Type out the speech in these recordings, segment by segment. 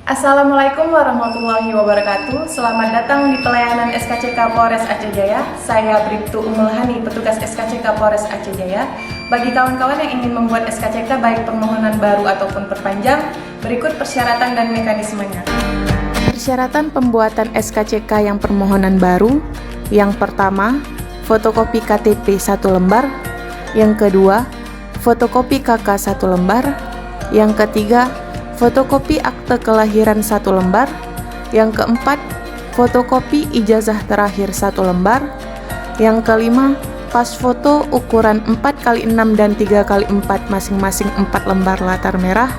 Assalamualaikum warahmatullahi wabarakatuh. Selamat datang di pelayanan SKCK Polres Aceh Jaya. Saya Bribtu Umulhani, petugas SKCK Polres Aceh Jaya. Bagi kawan-kawan yang ingin membuat SKCK baik permohonan baru ataupun perpanjang, berikut persyaratan dan mekanismenya. Persyaratan pembuatan SKCK yang permohonan baru. Yang pertama, fotokopi KTP 1 lembar. Yang kedua, fotokopi KK 1 lembar. Yang ketiga, fotokopi akte kelahiran 1 lembar. Yang keempat, fotokopi ijazah terakhir 1 lembar. Yang kelima, pas foto ukuran 4x6 dan 3x4 masing-masing 4 lembar latar merah.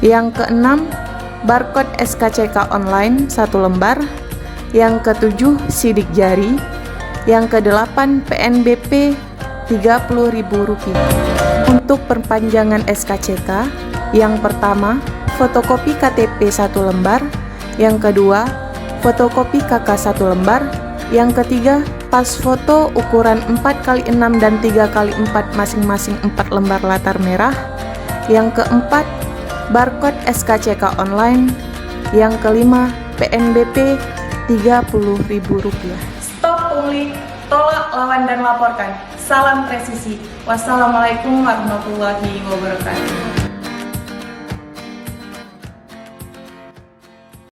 Yang keenam, barcode SKCK online 1 lembar. Yang ketujuh, sidik jari. Yang kedelapan, PNBP Rp30.000. Untuk perpanjangan SKCK, yang pertama, fotokopi KTP 1 lembar. Yang kedua, fotokopi KK 1 lembar. Yang ketiga, pas foto ukuran 4x6 dan 3x4 masing-masing 4 lembar latar merah. Yang keempat, barcode SKCK online. Yang kelima, PNBP Rp30.000. Stop pungli, tolak, lawan, dan laporkan. Salam presisi. Wassalamualaikum warahmatullahi wabarakatuh.